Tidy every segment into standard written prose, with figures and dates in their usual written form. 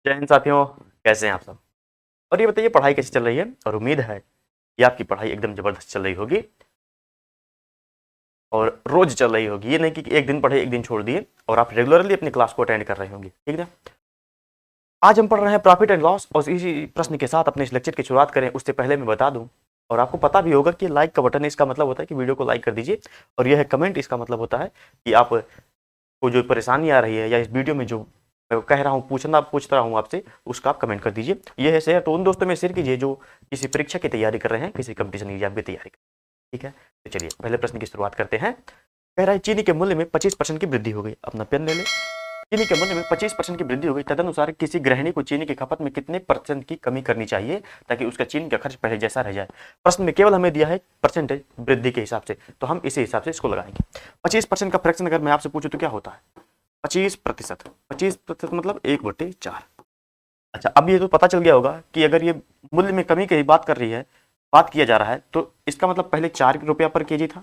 जय हिंद साथियों, कैसे हैं आप सब। और ये बताइए पढ़ाई कैसी चल रही है। और उम्मीद है कि आपकी पढ़ाई एकदम जबरदस्त चल रही होगी और रोज चल रही होगी। ये नहीं कि एक दिन पढ़े एक दिन छोड़ दिए, और आप रेगुलरली अपनी क्लास को अटेंड कर रहे होंगे, ठीक है। आज हम पढ़ रहे हैं प्रॉफिट एंड लॉस, और इसी प्रश्न के साथ अपने इस लेक्चर की शुरुआत करें उससे पहले मैं बता दूं, और आपको पता भी होगा कि लाइक का बटन है, इसका मतलब होता है कि वीडियो को लाइक कर दीजिए, और यह है कमेंट, इसका मतलब होता है कि आप को जो परेशानी आ रही है या इस वीडियो में जो मैं कह रहा हूँ पूछ रहा हूँ आपसे, उसका आप कमेंट कर दीजिए। ये है शेयर तो उन दोस्तों में शेयर कीजिए जो किसी परीक्षा की तैयारी कर रहे हैं, किसी कंपटीशन एग्जाम की तैयारी कर रहे हैं, ठीक है। तो चलिए पहले प्रश्न की शुरुआत करते हैं। कह रहा है चीनी के मूल्य में 25% की वृद्धि हो गई। अपना पेन ले ले। चीनी के मूल्य में 25% की वृद्धि हो गई, तदनुसार किसी गृहिणी को चीनी की खपत में कितने % की कमी करनी चाहिए ताकि उसका चीनी का खर्च पहले जैसा रह जाए। प्रश्न में केवल हमें दिया है परसेंटेज वृद्धि के हिसाब से, तो हम इसी हिसाब से इसको लगाएंगे। 25% का फ्रैक्शन अगर मैं आपसे पूछूं तो क्या होता है 25%। 25% मतलब 1/4। अच्छा, अब ये तो पता चल गया होगा कि अगर ये मूल्य में कमी की बात कर रही है, बात किया जा रहा है, तो इसका मतलब पहले 4 रुपया पर केजी था,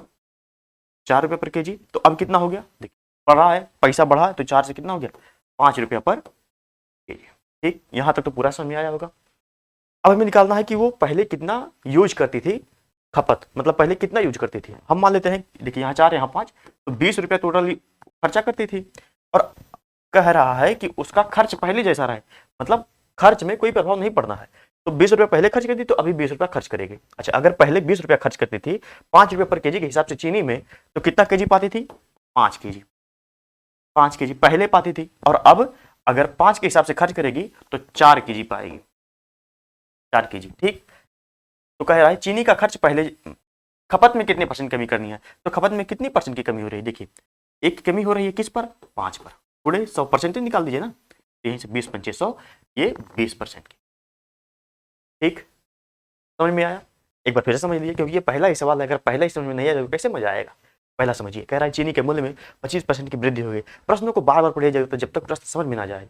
4 रुपये पर केजी, तो अब कितना हो गया देखिए, बढ़ा है, पैसा बढ़ा है, तो 4 से कितना हो गया 5 रुपया पर केजी। ठीक, यहां तक तो पूरा समझ में आया होगा। अब हमें निकालना है कि वो पहले कितना यूज करती थी, खपत मतलब पहले कितना यूज करती थी। हम मान लेते हैं, देखिए यहाँ 4 यहाँ 5, तो 20 रुपया टोटल खर्चा करती थी, और कह रहा है कि उसका खर्च पहले जैसा रहे, मतलब खर्च में कोई प्रभाव नहीं पड़ना है। तो 20 रुपया पहले खर्च करती, तो अभी 20 रुपया खर्च करेगी। अच्छा, अगर पहले 20 रुपया खर्च करती थी 5 रुपये पर केजी के हिसाब से चीनी में, तो कितना केजी पाती थी 5 केजी। 5 केजी पहले पाती थी, और अब अगर 5 के हिसाब से खर्च करेगी तो 4 केजी पाएगी, 4 केजी। ठीक, तो कह रहा है चीनी का खर्च पहले खपत में कितने % कमी करनी है। तो खपत में कितनी % की कमी हो रही है, देखिए एक कमी हो रही है किस पर 5 पर, पूरे 100% निकाल दीजिए ना, 3 से 20 25 100, ये 20% की। ठीक, समझ में आया। एक बार फिर से समझ लीजिए, क्योंकि ये पहला ही सवाल है, अगर पहला ही समझ में नहीं आया तो कैसे मजा आएगा। पहला समझिए, कह रहा है चीनी के मूल्य में 25% की वृद्धि हो गई। प्रश्नों को बार बार पढ़िए जब तक प्रश्न समझ में ना जाए।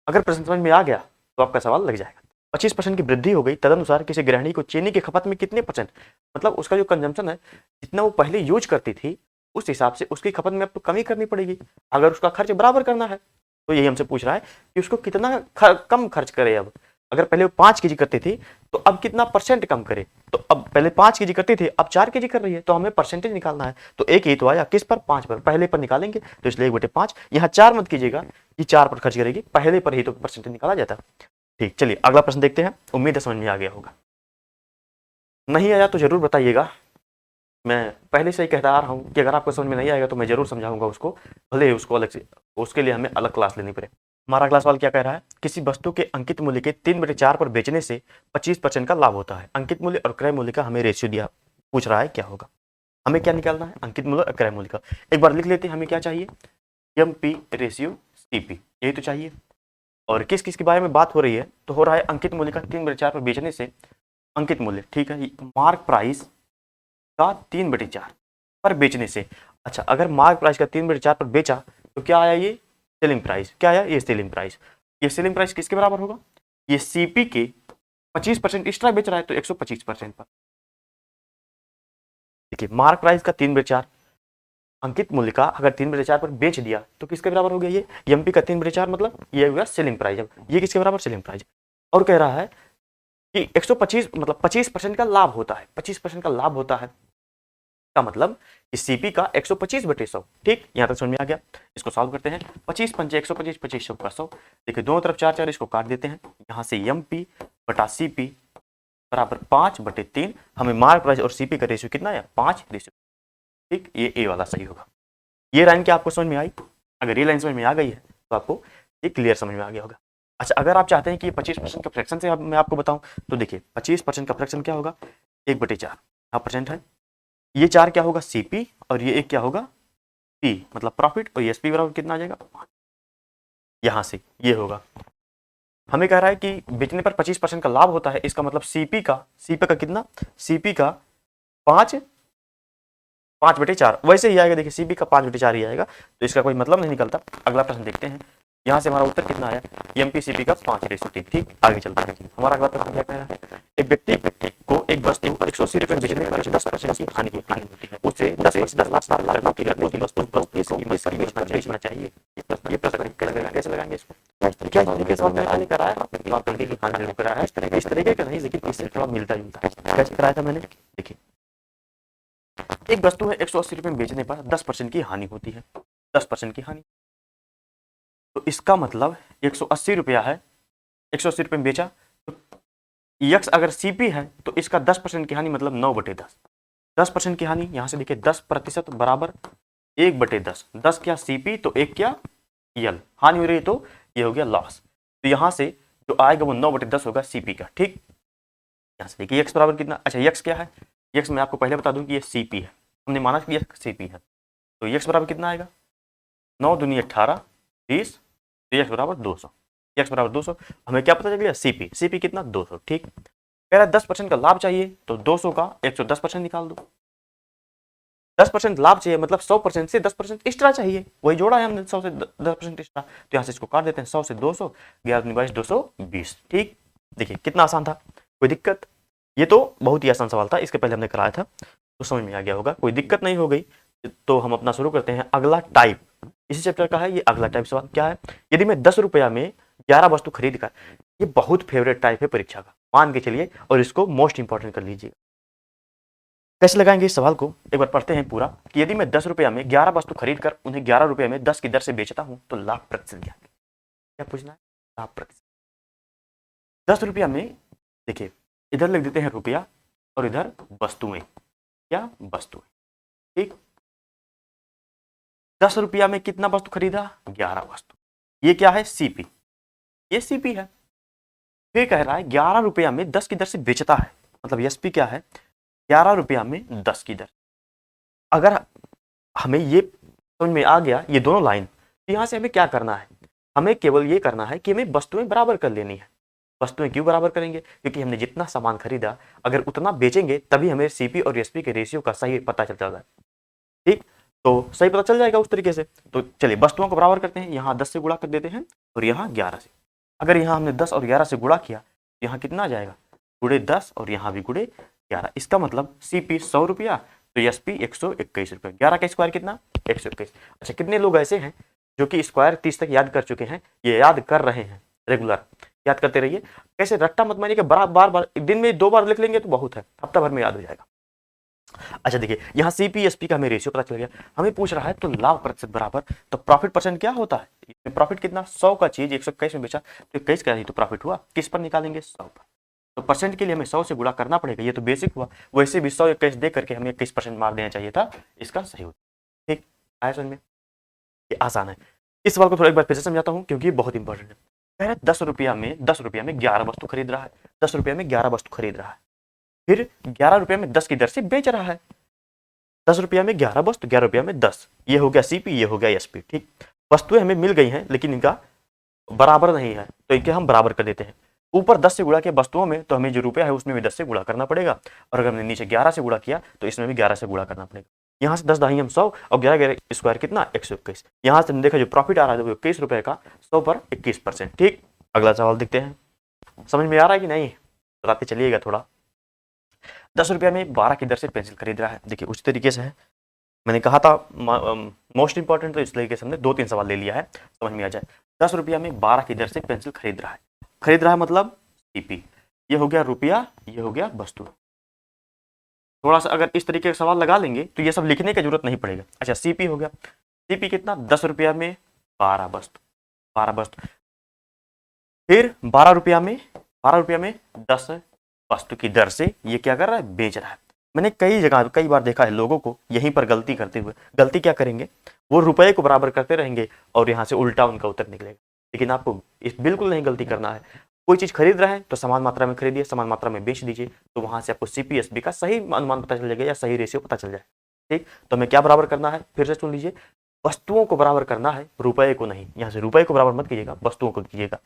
अगर प्रश्न समझ में आ गया तो आपका सवाल लग जाएगा। 25% की वृद्धि हो गई, तदनुसार किसी गृहिणी को चीनी की खपत में कितने %, मतलब उसका जो कंजम्पशन है, जितना वो पहले यूज करती थी उस हिसाब से उसकी खपत में अब तो कमी करनी पड़ेगी। अगर उसका खर्च बराबर करना है, तो यही हमसे पूछ रहा है कि उसको कितना कम खर्च करे। अब अगर पहले वो 5 केजी करती थी, तो अब कितना % कम करे। तो अब पहले 5 केजी करती थी, अब 4 केजी कर रही है, तो हमें परसेंटेज निकालना है। तो एक ही तो आया किस पर 5 पर, पहले पर निकालेंगे, तो इसलिए 1/5। यहाँ 4 मत कीजिएगा, ये 4 पर खर्च करेगी, पहले पर ही तो परसेंटेज निकाला जाता। ठीक, चलिए अगला प्रश्न देखते हैं। उम्मीद है समझ में आ गया होगा, नहीं आया तो जरूर बताइएगा। मैं पहले से ही कहता आ रहा हूँ कि अगर आपको समझ में नहीं आएगा तो मैं जरूर समझाऊंगा उसको, भले उसको अलग से, उसके लिए हमें अलग क्लास लेनी पड़े। हमारा अगला सवाल क्या कह रहा है, किसी वस्तु के अंकित मूल्य के 3/4 पर बेचने से 25% का लाभ होता है। अंकित मूल्य और क्रय मूल्य का हमें रेशियो दिया, पूछ रहा है क्या होगा। हमें क्या निकालना है, अंकित मूल्य और क्रय मूल्य का। एक बार लिख लेते हैं, हमें क्या चाहिए, MP रेशियो CP, यही तो चाहिए। और किस किस के बारे में बात हो रही है, तो हो रहा है अंकित मूल्य का 3/4 पर बेचने से, अंकित मूल्य ठीक है, मार्क प्राइस का 3/4 पर बेचने से। अच्छा, अगर मार्क प्राइस का 3/4 पर बेचा तो क्या आया, ये सेलिंग प्राइस। क्या आया, ये सेलिंग प्राइस। ये सेलिंग प्राइस किसके बराबर होगा, ये CP के 25% एक्स्ट्रा बेच रहा है, तो 125% पर। देखिए मार्क प्राइस का 3/4, अंकित मूल्य का अगर 3/4 पर बेच दिया तो किसके बराबर हो गया, ये MP का 3/4, मतलब ये हो गया सेलिंग प्राइस। अब ये किसके बराबर, सेलिंग प्राइस। और कह रहा है कि 125 मतलब 25% का लाभ होता है, 25% का लाभ होता है का मतलब कि CP का 125/100। ठीक, यहां तक समझ में आ गया। इसको सॉल्व करते हैं, 25 पंचे 125, 25 का 100। देखिए दोनों तरफ 4 4, इसको काट देते हैं। यहां से MP बटा CP बराबर 5/3। हमें मार्क प्राइस और CP का रेशियो कितना है, 5:। ठीक, ये A वाला सही होगा। ये लाइन क्या आपको समझ में आई, अगर ये लाइन समझ में आ गई है तो आपको ये क्लियर समझ में आ गया होगा। अच्छा, अगर आप चाहते हैं कि 25% का फ्रैक्शन से मैं आपको बताऊं, तो देखिए 25% का फ्रैक्शन क्या होगा, 1/4 यहाँ % है, ये 4 क्या होगा CP, और ये 1 क्या होगा P मतलब प्रॉफिट, और ये SP बराबर कितना आ जाएगा 5। यहाँ से ये होगा, हमें कह रहा है कि बेचने पर 25% का लाभ होता है, इसका मतलब CP का कितना, CP का 5/4 वैसे ही आएगा। देखिए CP का 5/4 ही आएगा, तो इसका कोई मतलब नहीं निकलता। अगला प्रश्न देखते हैं, यहाँ से हमारा उत्तर कितना आया, MP CP का 5:3। ठीक, आगे चलते हैं। हमारा अगला प्रश्न क्या कह रहा है, एक व्यक्ति को एक वस्तु 180 रुपये बेचने पर 10% की हानि होती है, उसे 10 लाख की वस्तु की कीमत पर बेचना चाहिए। ये प्रश्न कैसे लगाएंगे इसको, क्या इस तरीके से सवाल मैंने कराया है? आप तरीके की हानि जरूर कराया है, इस तरीके का नहीं, लेकिन इससे थोड़ा मिलता जुलता है। कैसे कराया था मैंने? देखिए, एक वस्तु है 180 रुपये में बेचने पर 10% की हानि होती है, 10% की हानि। तो इसका मतलब 180 रुपया है, 180 रुपये में बेचा, तो यक्स अगर सीपी है तो इसका 10% की हानि मतलब 9/10। 10% की हानि, यहां से देखिए 10% बराबर 1/10। 10 क्या सीपी तो 1 क्या यल, हानि हो रही है तो ये हो गया लॉस। तो यहां से जो आएगा वो 9/10 होगा सीपी का। ठीक, यहां से देखिए यक्स बराबर कितना, अच्छा यक्स क्या है, यक्स मैं आपको पहले बता दूं कि ये सीपी है, हमने माना कि ये सीपी है, तो यक्स बराबर कितना आएगा, 9 दूनी 18 20, तो यक्स बराबर 200। यक्स बराबर 200, हमें क्या पता चल गया, सीपी, सीपी कितना 200। ठीक, कह रहा है 10% का लाभ चाहिए तो 200 का 110% निकाल दो। 10% लाभ चाहिए मतलब 100% से 10% एक्स्ट्रा चाहिए, वही जोड़ा है हमने 100 से 10% एक्स्ट्रा, तो यहाँ से इसको काट देते हैं, 100 से 200, 11 220। ठीक, देखिए कितना आसान था, कोई दिक्कत? ये तो बहुत ही आसान सवाल था, इसके पहले हमने कराया था तो समझ में आ गया होगा, कोई दिक्कत नहीं हो गई। तो हम अपना शुरू करते हैं अगला टाइप, इसी चैप्टर का है ये अगला टाइप सवाल। क्या है, यदि मैं 10 रुपया में 11 वस्तु खरीद कर, ये बहुत फेवरेट टाइप है परीक्षा का, मान के चलिए, और इसको मोस्ट इंपॉर्टेंट कर लीजिए। कैसे लगाएंगे इस सवाल को, एक बार पढ़ते हैं पूरा, कि यदि मैं 10 रुपया में 11 वस्तु खरीद कर उन्हें 11 रुपये में 10 की दर से बेचता हूं तो लाभ प्रतिशत क्या है? क्या पूछना है, लाभ प्रतिशत। 10 रुपया में, देखिए इधर लिख देते हैं रुपया और इधर वस्तुएं, क्या वस्तुएं। ठीक, 10 रुपया में कितना वस्तु खरीदा, 11 वस्तु, ये क्या है सीपी, ये सीपी है। फिर कह रहा है 11 रुपया में 10 की दर से बेचता है, मतलब एसपी क्या है, 11 रुपया में 10 की दर। अगर हमें ये समझ में आ गया ये दोनों लाइन, तो यहां से हमें क्या करना है, हमें केवल ये करना है कि हमें वस्तुएं बराबर कर लेनी है। वस्तुएं क्यों बराबर करेंगे, क्योंकि हमने जितना सामान खरीदा अगर उतना बेचेंगे तभी हमें सीपी और एसपी के रेशियो का सही पता चल जाएगा। ठीक, तो सही पता चल जाएगा उस तरीके से। तो चलिए वस्तुओं को बराबर करते हैं, यहाँ 10 से गुणा कर देते हैं और यहाँ 11 से। अगर यहाँ हमने 10 और 11 से गुणा किया तो यहाँ कितना आ जाएगा, गुणे 10 और यहाँ भी गुणे 11। इसका मतलब सीपी 100 रुपया तो एसपी 121 रुपये। 11 का स्क्वायर कितना, 121। अच्छा, कितने लोग ऐसे हैं जो कि स्क्वायर 30 तक याद कर चुके हैं, ये याद कर रहे हैं रेगुलर, याद करते रहिए। कैसे, रट्टा मत मानिए कि बार बार दिन में 2 बार लिख लेंगे तो बहुत है, हफ्ता भर में याद हो जाएगा। अच्छा देखिए, यहाँ सीपीएसपी का हमें रेशियो पता चल गया। हमें पूछ रहा है तो लाभ प्रतिशत बराबर, तो प्रॉफिट परसेंट क्या होता है, प्रॉफिट कितना, 100 का चीज 121 में बेचा तो 21 का ही तो प्रॉफिट हुआ, किस पर निकालेंगे, 100 पर। तो परसेंट के लिए हमें 100 से गुणा करना पड़ेगा, ये तो बेसिक हुआ। वैसे भी 100 21 दे करके हमें 21% मार्क देना चाहिए था, इसका सही होता। ठीक, आया समझ में, ये आसान है। इस सवाल को थोड़ा एक बार फिर से समझाता हूँ क्योंकि ये बहुत इंपॉर्टेंट है। कह रहा है 10 रुपया में 11 वस्तु खरीद रहा है, 10 रुपया में 11 वस्तु खरीद रहा है, फिर 11 रुपया में 10 की दर से बेच रहा है। 10 रुपया में 11 वस्तु, 11 रुपया में 10, ये हो गया सीपी, ये हो गया एसपी। ठीक, वस्तुएं हमें मिल गई हैं लेकिन इनका बराबर नहीं है तो इनके हम बराबर कर देते हैं। ऊपर 10 से गुणा किया वस्तुओं में तो हमें जो रुपया है उसमें भी 10 से गुणा करना पड़ेगा, और अगर हमने नीचे 11 से गुणा किया तो इसमें भी 11 से गुणा करना पड़ेगा। यहाँ से 10 दाही हम 100 और 11 स्क्वायर कितना, 121। यहाँ से देखा जो प्रॉफिट आ रहा है वो 21 रुपए का, 100 पर 21%। ठीक, अगला सवाल देखते हैं, समझ में आ रहा है कि नहीं, बताते चलिएगा थोड़ा। 10 रुपया में 12 की दर से पेंसिल खरीद रहा है, देखिए उस तरीके से है, मैंने कहा था मोस्ट इंपॉर्टेंट, तो इस तरीके से हमने 2-3 सवाल ले लिया है, समझ में आ जाए। 10 रुपया में 12 की दर से पेंसिल खरीद रहा है मतलब सीपी, ये हो गया रुपया, ये हो गया वस्तु। थोड़ा सा अगर इस तरीके का सवाल लगा लेंगे तो ये सब लिखने की जरूरत नहीं पड़ेगा। अच्छा, सीपी हो गया, सीपी कितना, 10 रुपया में 12 वस्तु, 12 वस्तु, फिर 12 रुपया में 10 वस्तु की दर से ये क्या कर रहा है, बेच रहा है। मैंने कई बार देखा है लोगों को यहीं पर गलती करते हुए। गलती क्या करेंगे, वो रुपए को बराबर करते रहेंगे और यहाँ से उल्टा उनका उत्तर निकलेगा। लेकिन आपको इस बिल्कुल नहीं गलती करना है। कोई चीज खरीद रहे हैं तो समान मात्रा में खरीदिए, समान मात्रा में बेच दीजिए, तो वहां से आपको सीपीएसबी का सही अनुमान पता चल जाएगा या सही रेशियो पता चल जाए। ठीक, तो हमें क्या बराबर करना है, फिर से सुन लीजिए, वस्तुओं को बराबर करना है, रुपए को नहीं। यहाँ से रुपए को बराबर मत कीजिएगा, वस्तुओं को कीजिएगा।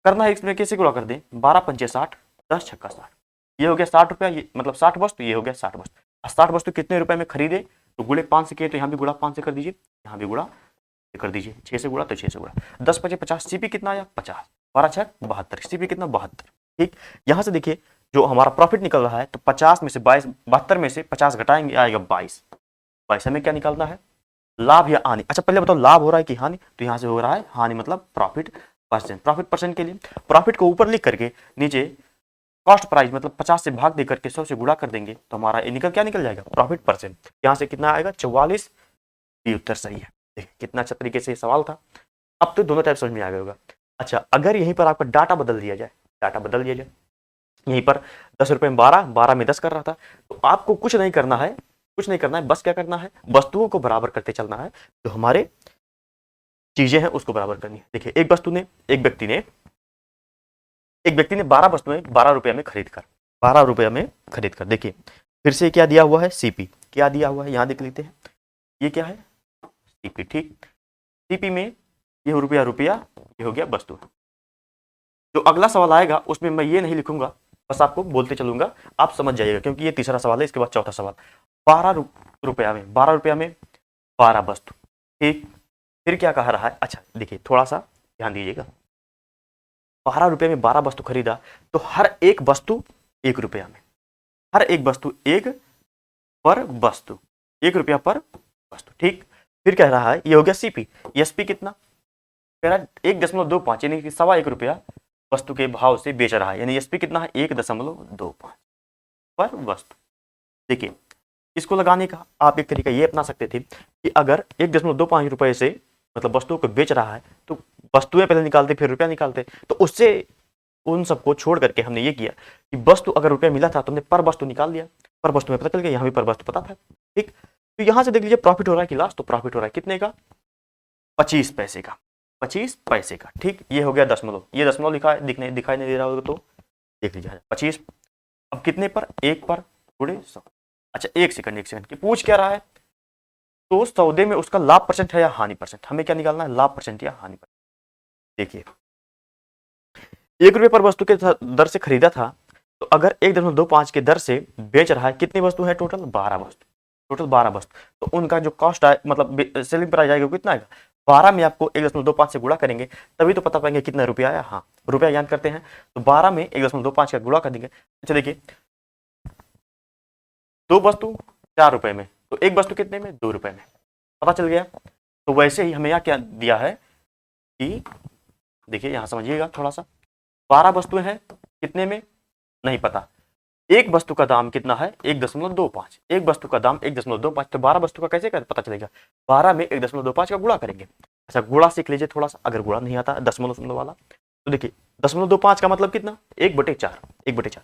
करना है इसमें कैसे गुणा कर दें, 12 पंचे 60, 10 छक्का 60, ये हो गया 60 रुपया, ये मतलब 60 वस्तु, ये हो गया 60 वस्तु। 60 वस्तु कितने रुपए में खरीदे, तो गुणे 5 से किए तो यहाँ भी गुणा 5 से कर दीजिए, यहाँ भी गुणा कर दीजिए, 6 से गुणा तो 6 से गुणा, 10 पचे 50, सीपी कितना आया 50, 12 छक 72, सीपी कितना 72। ठीक, यहाँ से देखिए जो हमारा प्रॉफिट निकल रहा है तो 50 में से 72 में से 50 घटाएंगे आएगा 22। 22 में क्या निकालना है, लाभ या हानि। अच्छा पहले बताओ लाभ हो रहा है कि हानि, तो यहाँ से हो रहा है हानि मतलब प्रॉफिट, परसेंट। प्रॉफिट परसेंट के लिए प्रॉफिट को ऊपर लिख करके नीचे कॉस्ट प्राइस मतलब 50 से भाग दे करके 100 से गुणा कर देंगे तो हमारा निकल क्या निकल जाएगा, प्रॉफिट परसेंट। यहाँ से कितना आएगा 44। ये उत्तर सही है। देखिए कितना अच्छा तरीके से सवाल था। अब तो दोनों टाइप समझ में आ गया होगा। अच्छा अगर यहीं पर आपका डाटा बदल दिया जाए, डाटा बदल दिया जाए, यहीं पर 10 रुपए में 12, 12 में 10 कर रहा था, तो आपको कुछ नहीं करना है, कुछ नहीं करना है, बस क्या करना है, वस्तुओं को बराबर करते चलना है, जो हमारे चीजें हैं उसको बराबर करनी है। देखिए एक व्यक्ति ने 12 वस्तुएं 12 रुपए में खरीद कर, 12 रुपए में खरीद कर, देखिए फिर से क्या दिया हुआ है, सीपी। क्या दिया हुआ है यहां देख लेते हैं, ये क्या है, सीपी। ठीक, सीपी में ये रुपया रुपया, ये हो गया वस्तु। जो अगला सवाल आएगा उसमें मैं ये नहीं लिखूंगा, बस आपको बोलते चलूंगा, आप समझ जाइएगा, क्योंकि ये तीसरा सवाल है। इसके बाद चौथा सवाल, 12 रुपया में 12 रुपया में 12 वस्तु। ठीक, फिर क्या कह रहा है, अच्छा देखिए थोड़ा सा ध्यान दीजिएगा, 12 रुपये में 12 वस्तु खरीदा तो हर एक वस्तु 1 रुपया में, हर एक वस्तु 1 पर वस्तु, 1 रुपया पर वस्तु। ठीक, फिर कह रहा है ये हो गया सीपी। एसपी कितना कह रहा है, 1.25 यानी कि 1.25 रुपया वस्तु के भाव से बेच रहा है, यानी एसपी कितना है 1.25 पर वस्तु। देखिए इसको लगाने का आप एक तरीका ये अपना सकते थे कि अगर 1.25 रुपए से मतलब वस्तुओं को बेच रहा है तो वस्तुएं पहले निकालते फिर रुपया निकालते, तो उससे उन सबको छोड़ करके हमने ये किया कि वस्तु अगर रुपया मिला था तो हमने पर वस्तु निकाल दिया, पर वस्तु में पता चल गया, यहाँ भी पर वस्तु पता था। ठीक, तो यहाँ से देख लीजिए प्रॉफिट हो रहा है कि लॉस, तो प्रॉफिट हो रहा है कितने का, 25 पैसे का, 25 पैसे का। ठीक, ये हो गया दशमलव, ये दशमलव लिखा है, दिखाई नहीं दे रहा होगा तो देख लीजिए 25। अब कितने पर, 1 पर गुणे 100। अच्छा एक सेकंड कि पूछ क्या रहा है, तो सौदे में उसका लाभ परसेंट है या हानि परसेंट, हमें क्या निकालना है, लाभ परसेंट या हानि परसेंट। देखिए 1 रुपये पर वस्तु के दर से खरीदा था, तो अगर 1.25 के दर से बेच रहा है, कितनी वस्तु है टोटल, 12 वस्तु, टोटल 12 वस्तु, तो उनका जो कॉस्ट है मतलब सेलिंग प्राइस आएगा कितना आएगा, 12 में आपको 1.25 से गुणा करेंगे तभी तो पता पाएंगे कितना रुपया आया। हाँ रुपया याद करते हैं, तो 12 में 1.25 का गुणा कर देंगे। अच्छा देखिए 2 वस्तु 4 रुपए में, तो एक वस्तु कितने में, 2 रुपए में, पता चल गया। तो वैसे ही हमें यहाँ क्या दिया है कि देखिए यहाँ समझिएगा थोड़ा सा, 12 वस्तुएं हैं कितने में नहीं पता, एक वस्तु का दाम कितना है 1.25, एक वस्तु का दाम 1.25, तो 12 वस्तु का कैसे पता चलेगा, 12 में 1.25 का गुणा करेंगे। अच्छा गुणा सीख लीजिए थोड़ा सा, अगर गुणा नहीं आता दशमलव वाला, तो देखिए 0.25 का मतलब कितना, 1/4, 1/4,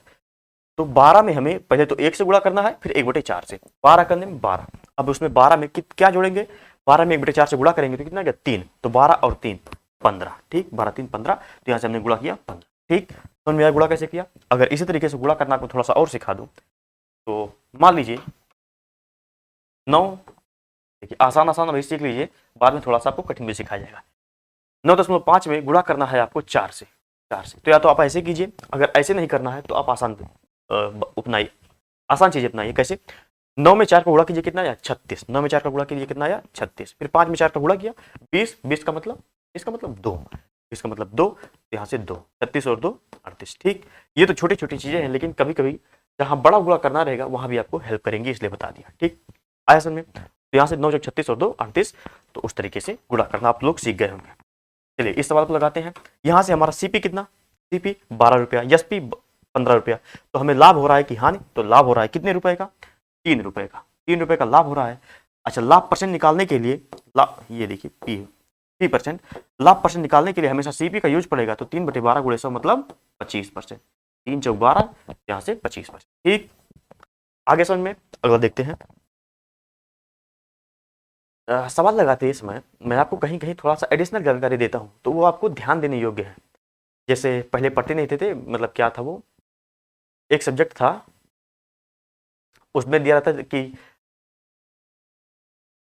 तो 12 में हमें पहले तो 1 से गुणा करना है, फिर 1/4 से, 12 करने में 12। अब उसमें 12 में क्या जोड़ेंगे, 12 में 1/4 से गुणा करेंगे तो कितना गया 3, तो 12 और 3 15। ठीक, 12 3 15, तो यहाँ से हमने गुणा किया 15। ठीक, तो मेरा गुणा कैसे किया, अगर इसी तरीके से गुणा करना आपको थोड़ा सा और सिखा दूं, तो मान लीजिए 9, देखिए आसान आसान अभी सीख लीजिए, बाद में थोड़ा सा आपको कठिन भी सिखाया जाएगा। 9.5 में गुणा करना है आपको 4 से, 4 से, तो या तो आप ऐसे कीजिए, अगर ऐसे नहीं करना है तो आप आसान अपनाइए, आसान चीज अपनाइए। कैसे, 9 में 4 का गुणा कीजिए कितना आया 36, 9 में 4 का गुणा कीजिए कितना आया 36, फिर 5 में 4 का गुणा किया 20, 20 का मतलब, इसका मतलब 2, इसका मतलब 2, यहाँ से 2, 36 और 2 38। ठीक, ये तो छोटी छोटी चीजें हैं, लेकिन कभी कभी जहाँ बड़ा गुणा करना रहेगा वहां भी आपको हेल्प करेंगे, इसलिए बता दिया। ठीक, आया समझ में, तो यहाँ से 9 36 और 2 38, तो उस तरीके से गुणा करना आप लोग सीख गए होंगे। चलिए इस सवाल को लगाते हैं, यहाँ से हमारा सीपी कितना, सीपी 12 रुपया, एसपी 15 रुपया, तो हमें लाभ हो रहा है कि हानि, तो लाभ हो रहा है कितने रुपए का, 3 रुपए का, 3 रुपए का लाभ हो रहा है। अच्छा लाभ परसेंट निकालने के लिए, ये देखिए पी परसेंट, लाभ परसेंट निकालने के लिए हमेशा सीपी का यूज पड़ेगा, तो 3/12 गुणे 100 मतलब 25%, 3 चौक 12, यहाँ से 25%। ठीक, आगे समझ में, अगला देखते हैं। सवाल लगाते हैं समय मैं आपको कहीं कहीं थोड़ा सा एडिशनल जानकारी देता हूँ, तो वो आपको ध्यान देने योग्य है। जैसे पहले पढ़ते नहीं थे मतलब क्या था वो, एक सब्जेक्ट था उसमें दिया रहता था कि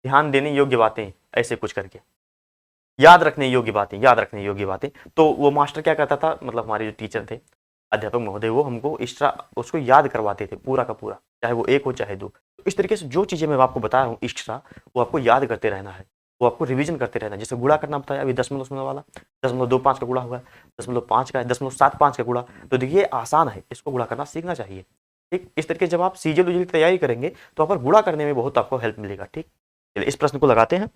ध्यान देने योग्य बातें, ऐसे कुछ करके, याद रखने योग्य बातें, याद रखने योग्य बातें, तो वो मास्टर क्या करता था, मतलब हमारे जो टीचर थे अध्यापक महोदय, वो हमको एक्स्ट्रा उसको याद करवाते थे पूरा का पूरा, चाहे वो 1 हो चाहे 2। तो इस तरीके से जो चीजें मैं आपको बता रहा हूँ एक्स्ट्रा, वो आपको याद करते रहना है, वो आपको रिवीजन करते रहना है। जैसे गुणा करना बताया अभी, दशमलव वाला 0.25 का गुणा हुआ है, 0.5 का 0.75 का गुणा, तो देखिए आसान है, इसको गुणा करना सीखना चाहिए। ठीक, इस तरीके जब आप सीजीएल की तैयारी करेंगे तो वहाँ पर गुणा करने में बहुत आपको हेल्प मिलेगा। ठीक, चलिए इस प्रश्न को लगाते हैं।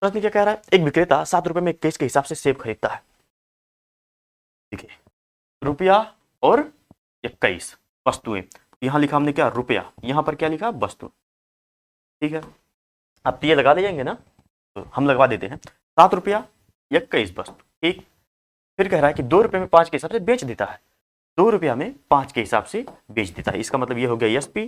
प्रश्न क्या कह रहा है, एक विक्रेता 7 रुपए में 21 के हिसाब से सेब खरीदता है। देखिए रुपया और 21 वस्तुएं, यहां लिखा हमने क्या रुपया, यहां पर क्या लिखा वस्तु। ठीक है, अब ये लगा ले जाएंगे ना, तो हम लगवा देते हैं 7 रुपया 21 वस्तु। ठीक, फिर कह रहा है कि 2 रुपये में 5 के हिसाब से बेच देता है, 2 रुपया में 5 के हिसाब से बेच देता है। इसका मतलब ये हो गया एसपी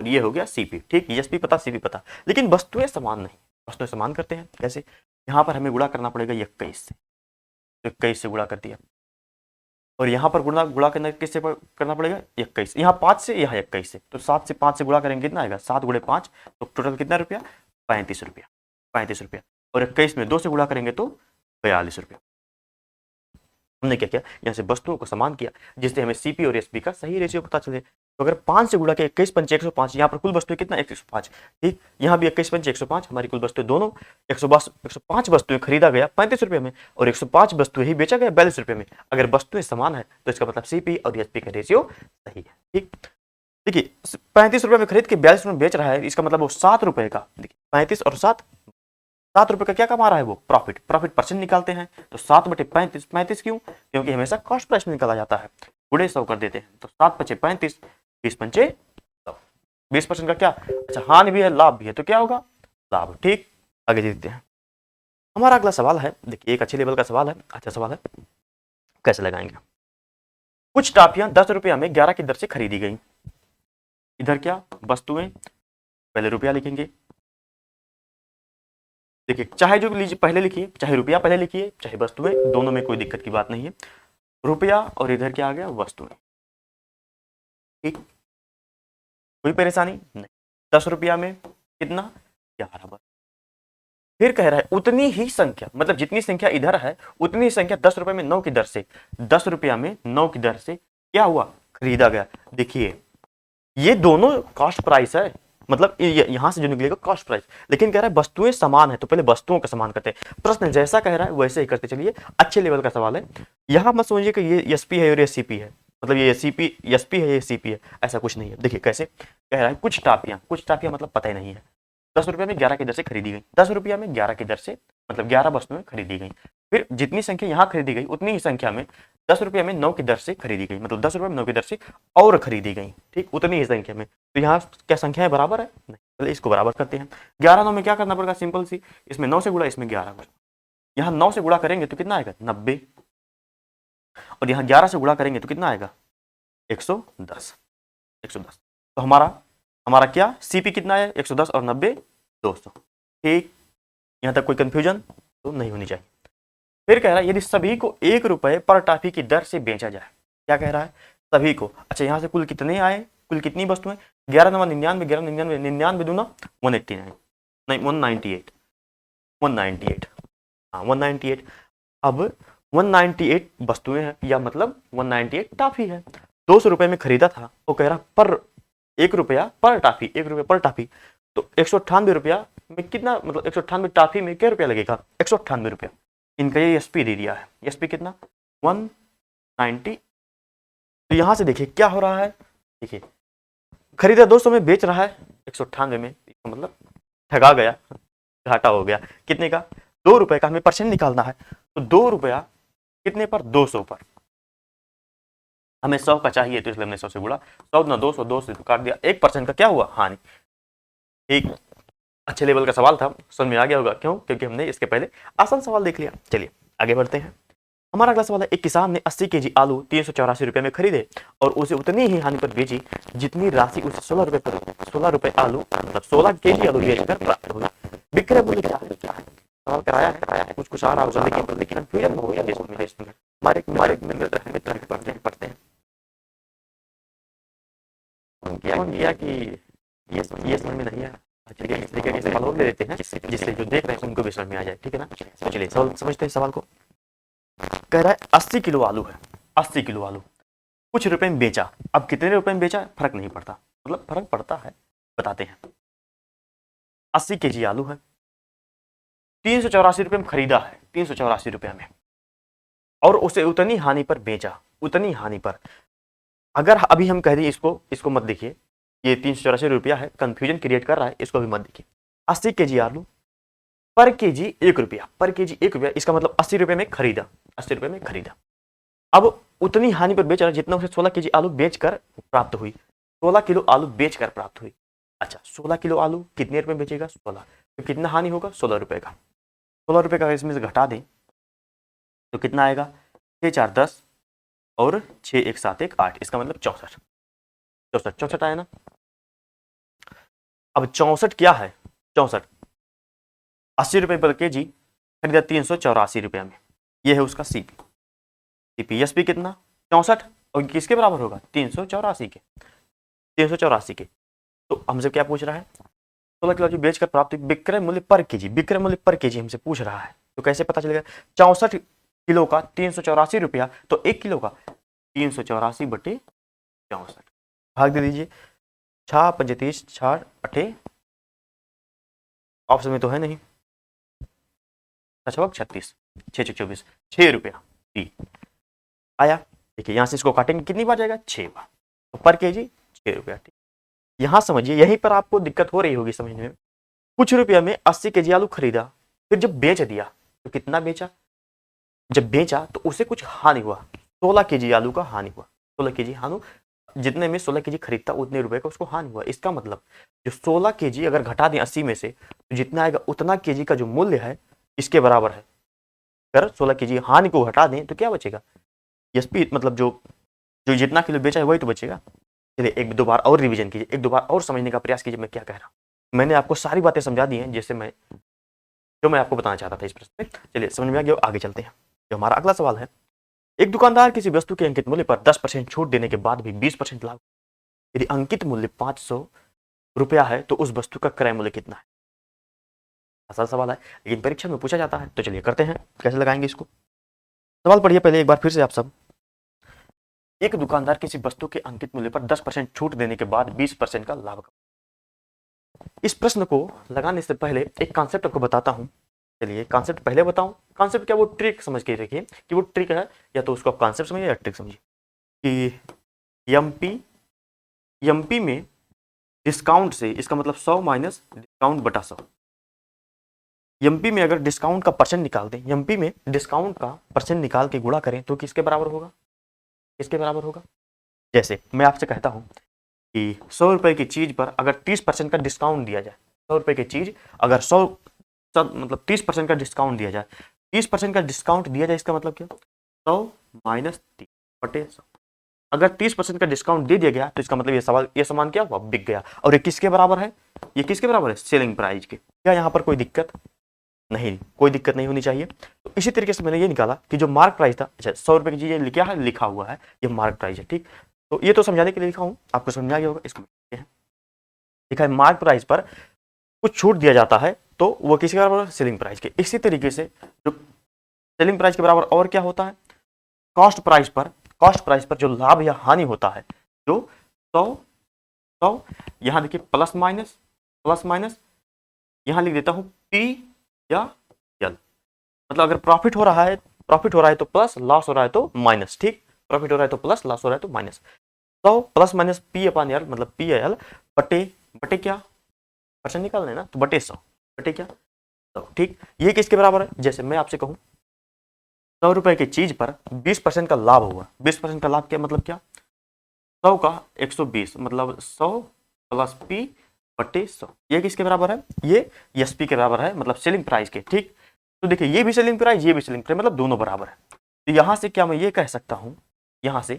और ये हो गया सीपी। ठीक, एसपी पता सीपी पता, लेकिन वस्तुएं समान नहीं। वस्तुएं समान करते हैं कैसे, यहाँ पर हमें गुणा करना पड़ेगा 21 से, तो 21 से गुणा कर दिया, और यहाँ पर गुणा गुणा करना किससे करना पड़ेगा 21, यहाँ 5 से यहाँ 21 से, तो 7 से 5 से गुणा करेंगे कितना आएगा 7 गुणे 5, तो टोटल कितना रुपया 35 रुपया, 35 रुपया, और 21 में 2 से गुणा करेंगे तो 42 रुपया। हमने क्या किया, यहाँ से वस्तुओं को समान किया जिससे हमें सीपी और एसपी का सही रेशियो पता चले। तो अगर 5 से गुणा के 21 पंचे 105, यहाँ पर कुल वस्तुएं कितना 105। ठीक, यहाँ भी 21 पंचे 105, हमारी कुल वस्तुएं दोनों 105 वस्तुएं खरीदा गया 35 रुपये में, और 105 वस्तुएं ही बेचा गया 42 रुपये में। अगर वस्तुएं समान है तो इसका मतलब सीपी और एसपी का रेशियो सही है। ठीक, देखिए 35 रुपये में खरीद के 42 रुपये में बेच रहा है, इसका मतलब वो 7 रुपये का, देखिए 35 और 7 रुपये का क्या कमा रहा है वो प्रॉफिट। प्रॉफिट परसेंट निकालते हैं तो 7/35, 35 क्यों, क्योंकि हमेशा कॉस्ट प्राइस में निकाला जाता है, गुणे 100 कर देते हैं, तो 7 पचे 35, 20 पंचे 100, 20% का क्या, अच्छा हानि भी है लाभ भी है, तो क्या होगा लाभ। ठीक, आगे देखते हैं। हमारा अगला सवाल है, देखिए एक अच्छे लेवल का सवाल है, अच्छा सवाल है, कैसे लगाएंगे। कुछ टॉफियां 10 रुपया में 11 की दर से खरीदी गई। इधर क्या वस्तुएं, पहले रुपया लिखेंगे, देखिए चाहे जो लीजिए पहले लिखिए, चाहे रुपया पहले लिखिए, चाहे वस्तुएं, दोनों में कोई दिक्कत की बात नहीं है। रुपया और इधर क्या आ गया वस्तुएं। ठीक, कोई परेशानी नहीं। 10 रुपया में कितना 11 बस। फिर कह रहा है उतनी ही संख्या, मतलब जितनी संख्या इधर है उतनी ही संख्या 10 रुपये में 9 की दर से, 10 रुपया में 9 की दर से क्या हुआ खरीदा गया। देखिए ये दोनों कॉस्ट प्राइस है, मतलब यहां से जो निकलेगा कॉस्ट प्राइस, लेकिन कह रहा है वस्तुएं समान है, तो पहले वस्तुओं का समान करते हैं। प्रश्न जैसा कह रहा है वैसे ही करते चलिए, अच्छे लेवल का सवाल है। यहां मत समझिए कि ये एसपी है और ये सीपी है, मतलब ये सीपी एसपी है ये सीपी है, ऐसा कुछ नहीं है। देखिए कैसे कह रहा है कुछ टाफियां मतलब पता ही नहीं है, 10 रुपये में 11 की दर से खरीदी गई, 10 रुपया में 11 की दर से, मतलब 11 वस्तुएं खरीदी गई। फिर जितनी संख्या यहाँ खरीदी गई उतनी ही संख्या में 10 रुपये में 9 की दर से खरीदी गई, मतलब 10 रुपये में 9 की दर से और खरीदी गई। ठीक, उतनी ही संख्या में, तो यहाँ क्या संख्याएं बराबर है नहीं, चलिए इसको बराबर करते हैं। 11 9 में क्या करना पड़ेगा सिंपल सी, इसमें 9 से गुणा इसमें 11 गुणा, यहाँ 9 से गुणा करेंगे तो कितना आएगा 90, और यहाँ 11 से गुणा करेंगे तो कितना आएगा 110, 110। तो हमारा क्या सीपी कितना है 110 और 90 200। ठीक, यहाँ तक कोई कंफ्यूजन तो नहीं होनी चाहिए। फिर कह रहा है यदि सभी को 1 रुपए पर टॉफी की दर से बेचा जाए, क्या कह रहा है सभी को, अच्छा यहाँ से कुल कितने आए, कुल कितनी वस्तुएं 11 9 99, 11 99, 99 दूना 189, नहीं 198, 198, हाँ 198। अब 198 वस्तुएं हैं, या मतलब 198 टॉफी है, 200 रुपए में खरीदा था, वो कह रहा पर 1 रुपया पर टॉफी, 1 रुपया पर टॉफी, तो 198 रुपया में कितना, मतलब 198 टॉफी में क्या रुपया लगेगा 198 रुपया। इनका ये एसपी दे दिया है, एसपी कितना 190। तो यहां से देखिए क्या हो रहा है, देखिए खरीदा 200 में बेच रहा है 198 में, इसका मतलब ठगा गया, घाटा हो गया। कितने का 2 रुपए का, हमें परसेंट निकालना है, तो 2 रुपया कितने पर 200 पर, हमें 100 का चाहिए तो इसलिए हमने 100 से गुणा, 100 ना 200, 2 से काट दिया, 1% का क्या हुआ हानि। ठीक, अच्छे लेवल का सवाल था, समझ में आ गया होगा, क्यों, क्योंकि हमने इसके पहले आसान सवाल देख लिया। चलिए आगे बढ़ते हैं। हमारा अगला सवाल है एक किसान ने 80 केजी आलू 384 रुपए में खरीदे और उसे उतनी ही हानि पर बेची जितनी राशि उसे 16 रुपए पर, 16 रुपए आलू मतलब 16 केजी आलू बेचकर प्राप्त हुई। विक्रय मूल्य क्या है, सवाल कराया है, कुछ आ रहा होगा, लेकिन कंफ्यूजन हो गया इसमें। हमारे मित्र पढ़ते हैं किया कि ये समझ में नहीं आया, सवाल और ले लेते हैं जिससे जो देख रहे हैं उनको भी समझ में आ जाए। ठीक है ना, तो चलिए समझते हैं सवाल को। कह रहा है 80 किलो आलू है, 80 किलो आलू कुछ रुपए में बेचा। अब कितने रुपए में बेचा फर्क नहीं पड़ता, मतलब फर्क पड़ता है, बताते हैं। 80 केजी आलू है, 384 रुपए में खरीदा है, 384 रुपए में, और उसे उतनी हानि पर बेचा, उतनी हानि पर। अगर अभी हम कह दें इसको मत देखिए, ये 384 रुपया है, कंफ्यूजन क्रिएट कर रहा है, इसको भी मत देखिए। 80 केजी आलू पर केजी 1 रुपया, पर केजी 1 रुपया, इसका मतलब 80 रुपये में खरीदा, 80 रुपये में खरीदा। अब उतनी हानि पर बेच रहा जितना उसे 16 केजी आलू बेचकर प्राप्त हुई, 16 किलो आलू बेचकर प्राप्त हुई। अच्छा 16 किलो आलू कितने रुपए बेचेगा, 16, तो कितना हानि होगा, 16 रुपए का। 16 रुपए का इसमें से घटा दें तो कितना आएगा, 6 4 10 और 6 1 7 1 8, इसका मतलब 64, 64 64 आया ना। अब 64 क्या है, 64 80 रुपए पर केजी खरीदा 384 रुपया में, यह है उसका सीपी। सीपीएसपी कितना, 64, और किसके बराबर होगा, 384 के, 384 के। तो हमसे क्या पूछ रहा है, 16 किलो बेचकर प्राप्त विक्रय मूल्य पर केजी, विक्रय मूल्य पर केजी हमसे पूछ रहा है। तो कैसे पता चलेगा, 64 किलो का 384 रुपया, तो 1 किलो का 384 बटे 64, भाग दे दीजिए, 6 35 6 8, ऑप्शन में तो है नहीं, 36 6 24, 6 रुपया डी आया। देखिए यहां से इसको काटेंगे कितनी बार जाएगा, 6 बार, तो पर केजी 6 रुपया। ठीक, यहां समझिए, यहीं पर आपको दिक्कत हो रही होगी समझने में। कुछ रुपया में 80 केजी आलू खरीदा, फिर जब बेच दिया तो कितना बेचा, जब बेचा तो उसे कुछ हानि हुआ, 16 केजी आलू का हानि हुआ, 16 केजी हानि, जितने में 16 केजी खरीदता उतने रुपए का उसको हानि हुआ। इसका मतलब जो 16 केजी अगर घटा दें 80 में से, तो जितना आएगा उतना केजी का जो मूल्य है इसके बराबर है। अगर 16 केजी हानि को हटा दें तो क्या बचेगा, एसपी मतलब जो जो जितना किलो बेचा है वही तो बचेगा। चलिए एक दो बार और रिवीजन कीजिए, एक दो बार और समझने का प्रयास कीजिए मैं क्या कह रहा हूँ। मैंने आपको सारी बातें समझा दी हैं जैसे जो मैं आपको बताना चाहता था इस प्रश्न में। चलिए समझ में आ गया, आगे चलते हैं। जो हमारा अगला सवाल है, एक दुकानदार किसी वस्तु के अंकित मूल्य पर 10% छूट देने के बाद भी 20% लाभ, यदि अंकित मूल्य 500 रुपया है तो उस वस्तु का क्रय मूल्य कितना है। आसान सवाल है लेकिन परीक्षा में पूछा जाता है, तो चलिए करते हैं कैसे लगाएंगे इसको। सवाल पढ़िए पहले एक बार फिर से आप सब। एक दुकानदार किसी वस्तु के अंकित मूल्य पर 10% छूट देने के बाद 20% का लाभ। इस प्रश्न को लगाने से पहले एक कॉन्सेप्ट आपको बताता हूं। चलिए कॉन्सेप्ट पहले बताऊं, कॉन्सेप्ट क्या, वो ट्रिक समझ के रखिए कि वो ट्रिक है, या तो उसको आप कॉन्सेप्ट समझिए या ट्रिक समझिए। कि एमपी में डिस्काउंट से, इसका मतलब 100 माइनस डिस्काउंट बटा 100। एमपी में अगर डिस्काउंट का परसेंट निकाल दें, एमपी में डिस्काउंट का परसेंट निकाल के गुणा करें तो किसके बराबर होगा, किसके बराबर होगा। जैसे मैं आपसे कहता हूं कि 100 रुपए की चीज पर अगर 30% का डिस्काउंट दिया जाए, 100 रुपए की चीज अगर 100 मतलब 30% का डिस्काउंट दिया जाए, 30% का डिस्काउंट दिया जाए, इसका मतलब क्या, 100 माइनस 30 बटे 100। अगर 30% का डिस्काउंट दे दिया गया तो इसका मतलब ये सामान क्या हुआ, बिक गया। और ये किसके बराबर है, ये किसके बराबर है, सेलिंग प्राइस के। क्या यहाँ पर कोई दिक्कत नहीं, कोई दिक्कत नहीं होनी चाहिए। तो इसी तरीके से मैंने ये निकाला कि जो मार्क प्राइस था, अच्छा 100 रुपए की चीज क्या है, लिखा हुआ है, ये मार्क प्राइस है। ठीक, तो ये तो समझाने के लिए लिखा हूं, आपको समझ आ गया होगा। इसको लिखा है मार्क प्राइस पर कुछ छूट दिया जाता है तो वो किसके बराबर है, सेलिंग प्राइस के। इसी तरीके से जो सेलिंग प्राइस के बराबर और क्या होता है, कॉस्ट प्राइस पर जो लाभ या हानि होता है, जो 100 यहां देखिए प्लस माइनस यहां लिख देता हूं पी या एल, मतलब अगर प्रॉफिट हो रहा है तो प्लस, लॉस हो रहा है तो माइनस। ठीक, प्रॉफिट हो रहा है तो प्लस, लॉस हो रहा है तो माइनस। 100 प्लस माइनस पी अपन एल, मतलब पी एल बटे क्या, परसेंट निकालना है ना, तो बटे 100 बटे क्या 100। ठीक, ये किसके बराबर है, जैसे मैं आपसे कहूं 100 रुपए की चीज पर 20% का लाभ हुआ, 20% का लाभ क्या मतलब क्या, 100 का 120, मतलब 100 प्लस पी बटे 100, ये किसके बराबर है, ये एसपी के बराबर है, मतलब सेलिंग प्राइस के। ठीक, तो देखिए ये भी सेलिंग प्राइस, ये भी सेलिंग प्राइस, मतलब दोनों बराबर है। तो यहां से क्या मैं ये कह सकता हूं, यहां से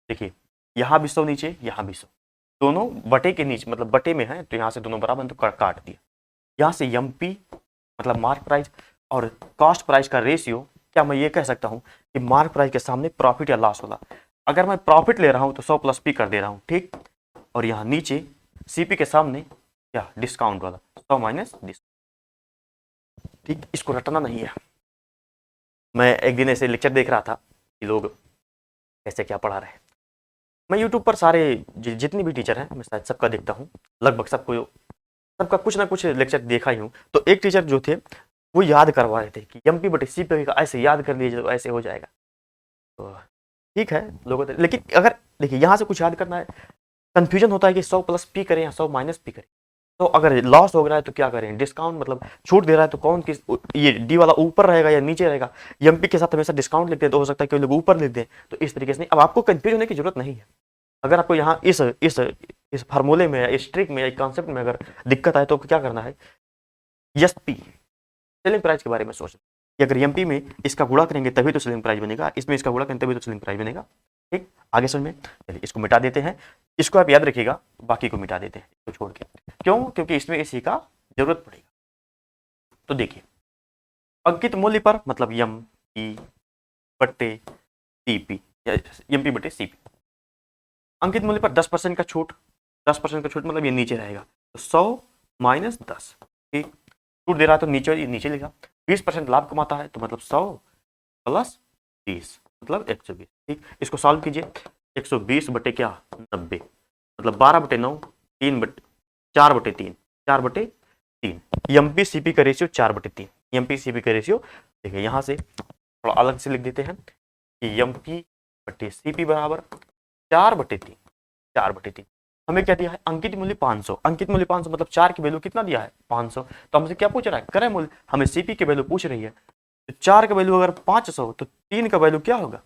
देखिए यहां भी 100 नीचे, यहां भी 100, दोनों बटे के नीचे, मतलब बटे में है तो यहां से दोनों बराबर, तो काट दिया। यहां से एमपी मतलब मार्क प्राइस और कॉस्ट प्राइस का रेशियो, क्या मैं ये कह सकता हूं कि मार्क प्राइस के सामने प्रॉफिट या लॉस होगा। अगर मैं प्रॉफिट ले रहा हूं तो 100 प्लस पी कर दे रहा हूं। ठीक, और यहां नीचे सीपी के सामने क्या, डिस्काउंट वाला 100 माइनस डिस्काउंट। ठीक, इसको रटना नहीं है। मैं एक दिन ऐसे लेक्चर देख रहा था कि लोग कैसे क्या पढ़ा रहे हैं। मैं यूट्यूब पर सारे जितनी भी टीचर हैं मैं शायद सबका देखता हूँ, लगभग सबका कुछ ना कुछ लेक्चर देखा ही हूँ। तो एक टीचर जो थे वो याद करवा रहे थे कि एमपी बटे सीपी का ऐसे याद कर लीजिए तो ऐसे हो जाएगा। तो ठीक है लोगों ने, लेकिन अगर देखिए यहाँ से कुछ याद करना है, कंफ्यूजन होता है कि 100 प्लस पी करें या 100 माइनस पी करें। तो अगर लॉस हो रहा है तो क्या करें, डिस्काउंट मतलब छूट दे रहा है तो कौन किस, ये डी वाला ऊपर रहेगा या नीचे रहेगा। एमपी के साथ हमेशा डिस्काउंट लिखते हैं तो हो सकता है कि लोग ऊपर लिख दें, तो इस तरीके से नहीं। अब आपको कंफ्यूज होने की जरूरत नहीं है। अगर आपको यहाँ इस फार्मूले में या इस ट्रिक में या कॉन्सेप्ट में अगर दिक्कत आए तो क्या करना है, एसपी सेलिंग प्राइस के बारे में सोचना कि अगर एमपी में इसका गुणा करेंगे तभी तो सेलिंग प्राइस बनेगा, इसमें इसका गुणा करेंगे तभी तो सेलिंग प्राइस बनेगा। ठीक, आगे समझ में। चलिए इसको मिटा देते हैं, इसको आप याद रखिएगा, बाकी को मिटा देते हैं इसको छोड़ के। क्यों? क्योंकि इसमें इसी का जरूरत पड़ेगा। तो देखिए, अंकित मूल्य पर मतलब एम पी बट्टे सीपी, एमपी बट्टे सीपी, अंकित मूल्य पर 10% का छूट, 10% का छूट मतलब ये नीचे रहेगा, तो 100 माइनस 10। ठीक, छूट दे रहा है तो नीचे नीचे लिखा। 20% लाभ कमाता है तो मतलब 100 प्लस 30 मतलब 120। ठीक, इसको सॉल्व कीजिए, 120 बटे क्या 90 मतलब 12/9, 4/3, 4/3। एमपी सीपी का रेशियो 4/3, एमपी सीपी का रेशियो देखिए यहाँ से थोड़ा अलग से लिख देते हैं कि एमपी बटे सीपी बराबर 4/3, 4/3। हमें क्या दिया है, अंकित मूल्य 500, अंकित मूल्य 500 मतलब 4 की वैल्यू कितना दिया है 500, तो हमसे क्या पूछ रहा है, क्रय मूल्य, हमें सीपी की वैल्यू पूछ रही है। तो 4 का वैल्यू अगर 500 तो 3 का वैल्यू क्या होगा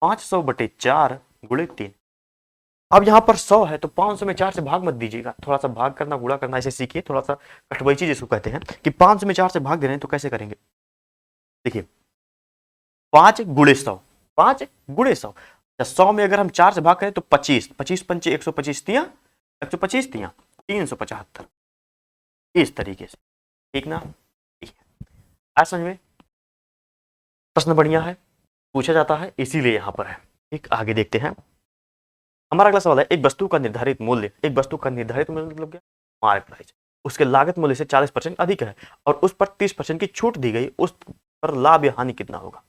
500/4 गुणे 3। अब यहाँ पर 100 है तो 500 में 4 से भाग मत दीजिएगा, थोड़ा सा भाग करना गुणा करना ऐसे सीखिए, थोड़ा सा कटवैची जिसको कहते हैं कि 500 में 4 से भाग दे रहे हैं तो कैसे करेंगे। देखिए 5 गुणे 100, 5 गुणे 100, 100 में अगर हम 4 से भाग करें तो 25, 25 पंचे 125 तिया 125 तिया 375, इस तरीके से। ठीक ना, आज समझ में। प्रश्न बढ़िया है, पूछा जाता है इसीलिए यहाँ पर है। ठीक, आगे देखते हैं। हमारा अगला सवाल है, एक वस्तु का निर्धारित मूल्य, एक वस्तु का निर्धारित मूल्य मतलब क्या, मार्केट प्राइस, उसके लागत मूल्य से 40% अधिक है और उस पर 30% की छूट दी गई, उस पर लाभ या हानि कितना होगा।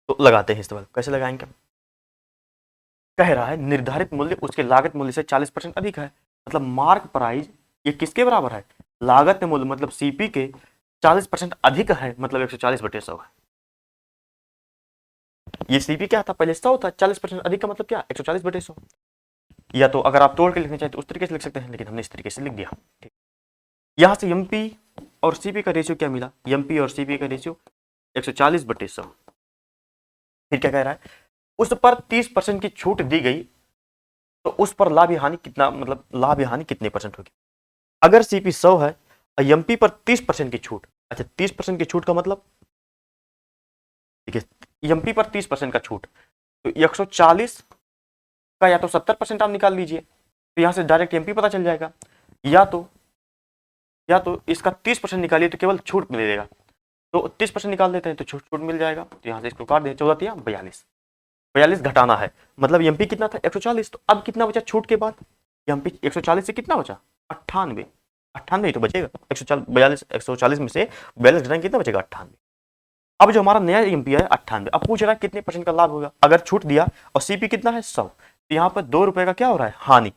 तो लगाते हैं इस सवाल, कैसे लगाएंगे। कह रहा है निर्धारित मूल्य उसके लागत मूल्य से 40% अधिक है, मतलब मार्क प्राइस ये किसके बराबर है, लागत मूल्य मतलब सीपी के 40% अधिक है, मतलब 140/100 है। ये सीपी क्या था पहले 100 था, 40% अधिक का मतलब क्या 140/100। या तो अगर आप तोड़ के लिखना चाहें तो उस तरीके से लिख सकते हैं, लेकिन हमने इस तरीके से लिख दिया। ठीक, यहां से एमपी और सीपी का रेशियो क्या मिला, एमपी और सीपी का रेशियो 140/100। फिर क्या कह रहा है, उस पर 30% की छूट दी गई तो उस पर लाभ या हानि कितना, मतलब लाभ या हानि कितने परसेंट होगी। अगर सीपी 100 है और एमपी पर 30% की छूट, अच्छा 30% की छूट का मतलब देखिए एमपी पर 30% का छूट तो 140 का या तो 70% आप निकाल लीजिए, तो यहां से डायरेक्ट एमपी पता चल जाएगा, या तो इसका 30% निकालिए तो केवल छूट मिलेगा, तो 30% निकाल देते हैं तो छूट मिल जाएगा, तो यहाँ से इसको काट दें, 14 42, 42 घटाना है, मतलब एमपी कितना था 140, तो अब कितना बचा छूट के बाद, एमपी 140 से कितना बचा 98, 98 तो बचेगा 140 140 में से 42 घटाएंगे कितना बचेगा 98। अब जो हमारा नया एमपी है 98, अब पूछ रहा है कितने परसेंट का लाभ होगा, अगर छूट दिया और सीपी कितना है 100, तो यहाँ पर 2 रुपए का क्या हो रहा है हानि,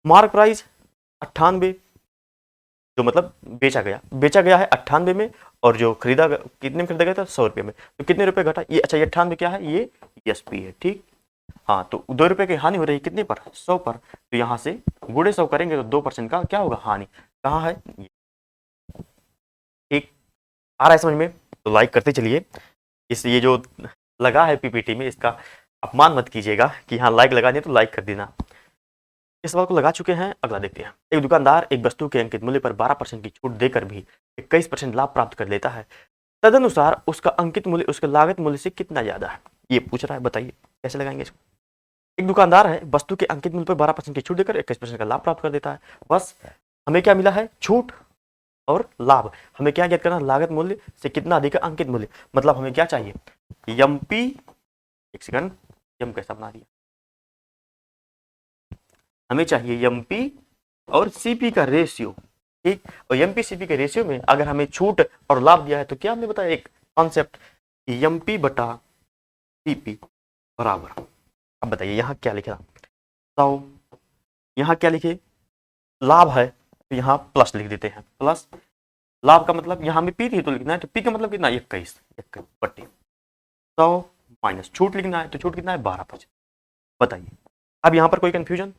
मार्क प्राइस 98 जो मतलब बेचा गया है 98 में, और जो खरीदा कितने में खरीदा गया था 100 रुपये में, तो कितने रुपए घटा ये, अच्छा ये 98 क्या है ये एसपी है। ठीक, हाँ तो 2 रुपए की हानि हो रही है कितने पर 100 पर, तो यहाँ से गुणे 100 करेंगे तो 2% का क्या होगा हानि, कहाँ है ये। ठीक, आ रहा है समझ में, तो लाइक करते चलिए। इस ये जो लगा है पीपीटी में इसका अपमान मत कीजिएगा कि हाँ लाइक लगानी है तो लाइक कर देना। इस सवाल को लगा चुके हैं, अगला देखते हैं। एक दुकानदार एक वस्तु के अंकित मूल्य पर 12% की छूट देकर भी 21% लाभ प्राप्त कर लेता है, तदनुसार उसका अंकित मूल्य उसके लागत मूल्य से कितना ज्यादा है, ये पूछ रहा है, बताइए कैसे लगाएंगे इसको। एक दुकानदार है वस्तु के अंकित मूल्य पर 12% की छूट देकर 21% का लाभ प्राप्त कर देता है, बस हमें क्या मिला है छूट और लाभ, हमें क्या ज्ञात करना, लागत मूल्य से कितना अधिक है अंकित मूल्य, मतलब हमें क्या चाहिए एमपी, एक सेकंड एम कैसा बना दिया, हमें चाहिए एमपी और सीपी का रेशियो। ठीक, और एमपी सीपी के रेशियो में अगर हमें छूट और लाभ दिया है तो क्या हमने बताया एक कॉन्सेप्ट, एमपी बटा सीपी बराबर, अब बताइए यहाँ क्या लिखा 100, यहाँ क्या लिखे लाभ है तो यहाँ प्लस लिख देते हैं, प्लस लाभ का मतलब यहाँ हमें पी थी तो लिखना है, तो पी का मतलब कितना 21 बट्टे 100 माइनस छूट लिखना है तो छूट कितना है 12%। बताइए अब यहाँ पर कोई कंफ्यूजन,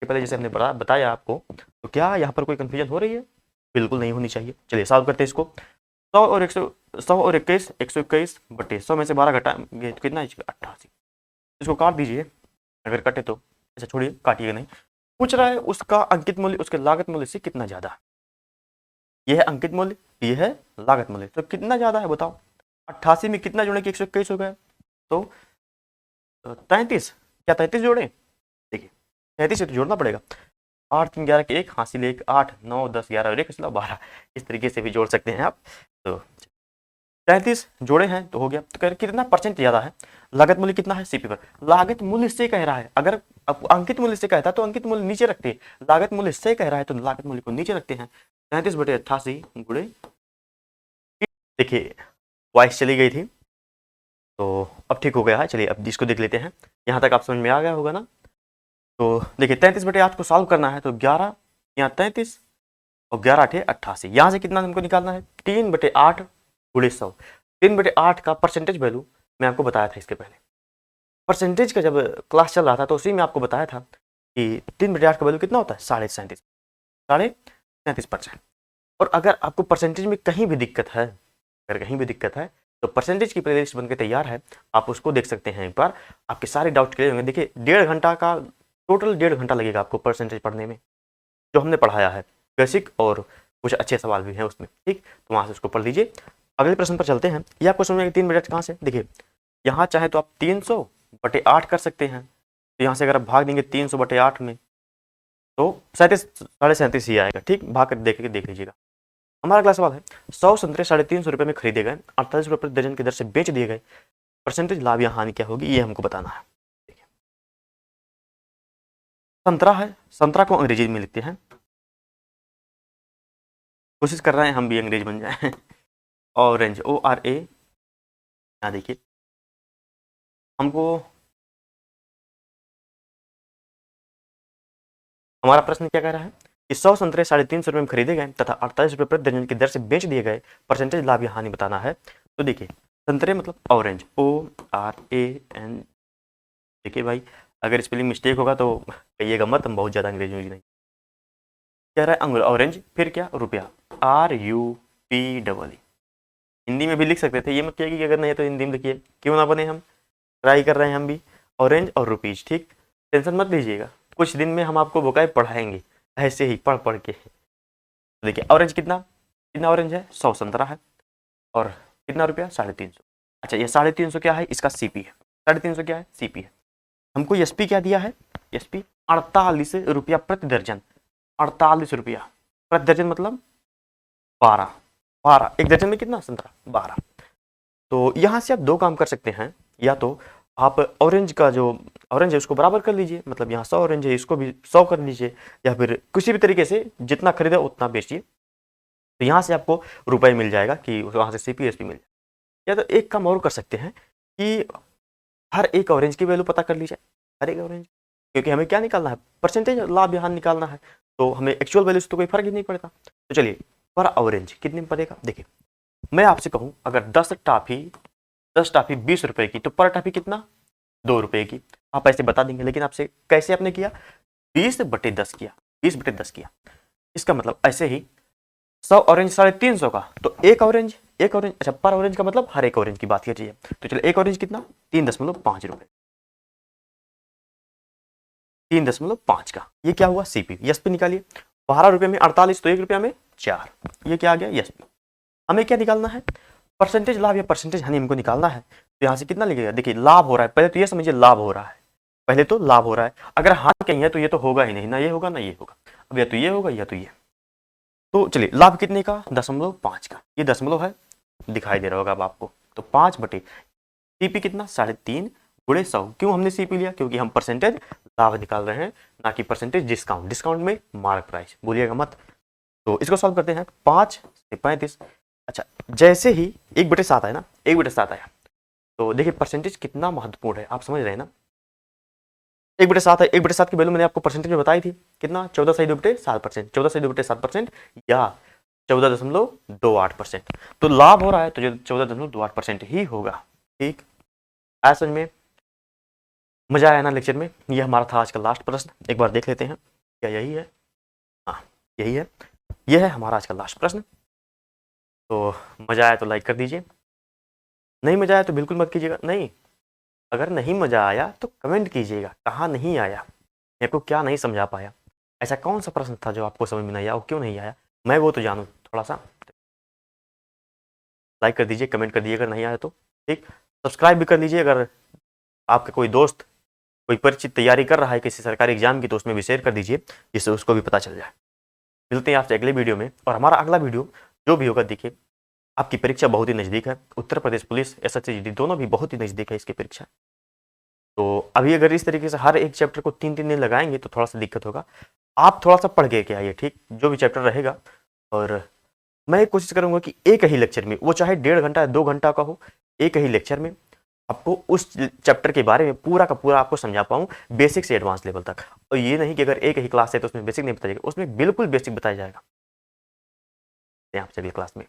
ये पहले जैसे हमने बताया आपको, तो क्या यहाँ पर कोई कंफ्यूजन हो रही है? बिल्कुल नहीं होनी चाहिए। चलिए सॉल्व करते हैं इसको। 100 और 21, 121 बटे 100 में से 12 घटाएंगे तो कितना? 88। इसको काट दीजिए, अगर कटे तो। अच्छा छोड़िए, काटिएगा नहीं। पूछ रहा है उसका अंकित मूल्य उसके लागत मूल्य से कितना ज्यादा है। ये है अंकित मूल्य, ये है लागत मूल्य, तो कितना ज्यादा है बताओ। 88 में कितना जोड़े कि 121 हो गया? तो 33, क्या 33 जोड़े? देखिए 33 से तो जोड़ना पड़ेगा। 8 3 11 के 1 हासिल 1, 8 9 10 11 और 1 12, इस तरीके से भी जोड़ सकते हैं आप। तो 33 जोड़े हैं तो हो गया। तो कह कितना परसेंट ज्यादा है? लागत मूल्य कितना है सीपी पर? लागत मूल्य से कह रहा है, अगर अंकित मूल्य से कहता तो अंकित मूल्य नीचे रखते, लागत मूल्य से कह रहा है तो लागत मूल्य को नीचे रखते हैं। 33 बटे 88 गुणे, देखिए वॉइस चली गई थी तो अब ठीक हो गया है। चलिए अब इसको देख लेते हैं, यहाँ तक आप समझ में आ गया होगा ना। तो देखिए 33 बटे 8 को सॉल्व करना है तो 11 यहाँ 33 और 11 8 88, यहाँ से कितना हमको निकालना है? 3 बटे 8 गुणे 100। 3 बटे 8 का परसेंटेज वैल्यू मैं आपको बताया था इसके पहले, परसेंटेज का जब क्लास चल रहा था तो उसी में आपको बताया था कि 3 बटे 8 का वैल्यू कितना होता है? 37.5%। और अगर आपको परसेंटेज में कहीं भी दिक्कत है, अगर कहीं भी दिक्कत है तो परसेंटेज की प्लेलिस्ट बनकर तैयार है, आप उसको देख सकते हैं एक बार, आपके सारे डाउट क्लियर होंगे। देखिए 1.5 घंटा का टोटल 1.5 घंटा लगेगा आपको परसेंटेज पढ़ने में, जो हमने पढ़ाया है बेसिक, और कुछ अच्छे सवाल भी हैं उसमें, ठीक। तो वहाँ से उसको पढ़ लीजिए। अगले प्रश्न पर चलते हैं। ये आपको समझ में 3 बटे 8 कहाँ से? देखिए यहाँ चाहे तो आप 300 बटे 8 कर सकते हैं, तो यहाँ से अगर आप भाग देंगे 300 बटे 8 में तो 37 ही आएगा, ठीक। भाग कर देख लीजिएगा। हमारा अगला सवाल है, 100 संतरे 350 रुपये में खरीदे गए, 48 रुपये प्रति दर्जन की दर से बेच दिए गए, परसेंटेज लाभ या हानि क्या होगी, ये हमको बताना है। संतरा है, संतरा को अंग्रेजी में लिखते हैं, कोशिश कर रहे हैं हम भी अंग्रेज बन जाए। Orange, ORA। यहाँ देखिए हमको, हमारा प्रश्न क्या कह रहा है कि 100 संतरे 350 रुपये में खरीदे गए तथा 48 रुपये प्रति दर्जन की दर से बेच दिए गए, परसेंटेज लाभ या हानि बताना है। तो देखिए संतरे मतलब ऑरेंज, ORAN। देखिए भाई अगर स्पेलिंग मिस्टेक होगा तो कहिएगा मत, हम बहुत ज़्यादा अंग्रेजी नहीं कह रहा है। ऑरेंज, फिर क्या? रुपया, RUPEE। हिंदी में भी लिख सकते थे, ये मत कहिए कि अगर नहीं तो हिंदी में लिखिए, क्यों ना बने, हम ट्राई कर रहे हैं हम भी। ऑरेंज और रुपीज, ठीक, टेंशन मत लीजिएगा, कुछ दिन में हम आपको वोकैब पढ़ाएंगे ऐसे ही पढ़ पढ़ के। तो देखिए ऑरेंज कितना कितना ऑरेंज है? 100 संतरा है, और कितना रुपया? 350। अच्छा ये 350 क्या है? इसका CP है। 350 क्या है? CP है। हमको SP क्या दिया है? SP 48 रुपया प्रति दर्जन। 48 रुपया प्रति दर्जन मतलब 12। एक दर्जन में कितना संतरा? 12। तो यहाँ से आप दो काम कर सकते हैं, या तो आप ऑरेंज का जो ऑरेंज है उसको बराबर कर लीजिए, मतलब यहाँ 100 ऑरेंज है इसको भी 100 कर लीजिए, या फिर किसी भी तरीके से जितना खरीदे उतना बेचिए, तो यहाँ से आपको रुपए मिल जाएगा कि वहाँ से CP SP मिल जाए। या तो एक काम और कर सकते हैं कि हर एक ऑरेंज की वैल्यू पता कर ली जाए, हर एक ऑरेंज, क्योंकि हमें क्या निकालना है? परसेंटेज लाभ या हानि निकालना है, तो हमें एक्चुअल वैल्यू से तो कोई फर्क ही नहीं पड़ता। तो चलिए पर ऑरेंज कितने में पड़ेगा? देखिए मैं आपसे कहूँ अगर 10 टाफी 20 रुपए की, तो पर टाफी कितना? 2 रुपए की। आप ऐसे बता देंगे, लेकिन आपसे कैसे आपने किया? 20 बटे 10 किया, 20 बटे 10 किया। इसका मतलब ऐसे ही 100 ऑरेंज 350 का, तो एक ऑरेंज, अच्छा पर ऑरेंज का मतलब हर एक ऑरेंज की बात कीजिए। तो चलो एक ऑरेंज कितना? 3.5 रुपए, 3.5 का, ये क्या हुआ? CP। SP निकालिए, 12 रुपए में 48, तो 1 रुपया में 4, ये क्या आ गया? SP। हमें क्या निकालना है? परसेंटेज लाभ या परसेंटेज हानि हमको निकालना है। तो यहाँ से कितना लगेगा? देखिए लाभ हो रहा है, पहले तो ये समझिए लाभ हो रहा है, पहले तो लाभ हो रहा है। अगर हानि कहीं है तो ये तो होगा ही नहीं, ना ये होगा ना ये होगा, अब या तो ये होगा या तो ये। तो चलिए लाभ कितने का? 0.5 का, ये दशमलव है, दिखाई दे रहा होगा अब आपको। तो 5 बटे CP कितना? 3.5 गुणे 100। क्यों हमने CP लिया? क्योंकि हम परसेंटेज लाभ निकाल रहे हैं, ना कि परसेंटेज डिस्काउंट। डिस्काउंट में मार्क प्राइस, भूलिएगा मत। तो इसको सॉल्व करते हैं, 5 से 35। अच्छा जैसे ही 1/7 है ना, 1/7 आया, तो देखिए परसेंटेज कितना महत्वपूर्ण है, आप समझ रहे हैं ना। 1/7 है, 1/7 की वैल्यू मैंने आपको परसेंटेज में बताई थी कितना? 14.2%, 14.2% या 14.28%। तो लाभ हो रहा है तो 14.28% ही होगा, ठीक। ऐसा में मजा आया ना लेक्चर में। यह हमारा था आज का लास्ट प्रश्न, एक बार देख लेते हैं। क्या यही है? हाँ, यही है। यह है हमारा आज का लास्ट प्रश्न। तो मज़ा आया तो लाइक कर दीजिए, नहीं मज़ा आया तो बिल्कुल मत कीजिएगा। नहीं, अगर नहीं मज़ा आया तो कमेंट कीजिएगा, कहाँ नहीं आया, मेरे को क्या नहीं समझा पाया, ऐसा कौन सा प्रश्न था जो आपको समझ में नहीं आया और क्यों नहीं आया, मैं वो तो जानूँ थोड़ा सा। लाइक कर दीजिए, कमेंट कर दीजिए अगर नहीं आया तो, ठीक। सब्सक्राइब भी कर लीजिए, अगर आपका कोई दोस्त कोई परिचित तैयारी कर रहा है किसी सरकारी एग्जाम की तो उसमें भी शेयर कर दीजिए, जिससे उसको भी पता चल जाए। मिलते हैं आपसे अगले वीडियो में, और हमारा अगला वीडियो जो भी होगा, देखिए आपकी परीक्षा बहुत ही नज़दीक है, उत्तर प्रदेश पुलिस SSC दोनों भी बहुत ही नज़दीक है इसकी परीक्षा। तो अभी अगर इस तरीके से हर एक चैप्टर को 3-3 दिन लगाएंगे तो थोड़ा सा दिक्कत होगा। आप थोड़ा सा पढ़ के आइए, ठीक, जो भी चैप्टर रहेगा। और मैं कोशिश करूंगा कि एक ही लेक्चर में, वो चाहे 1.5 घंटा या 2 घंटा का हो, एक ही लेक्चर में आपको उस चैप्टर के बारे में पूरा का पूरा आपको समझा पाऊँ, बेसिक से एडवांस लेवल तक। और ये नहीं कि अगर एक ही क्लास है तो उसमें बेसिक नहीं बताया जाएगा, उसमें बिल्कुल बेसिक बताया जाएगा। आपसे अगली क्लास में।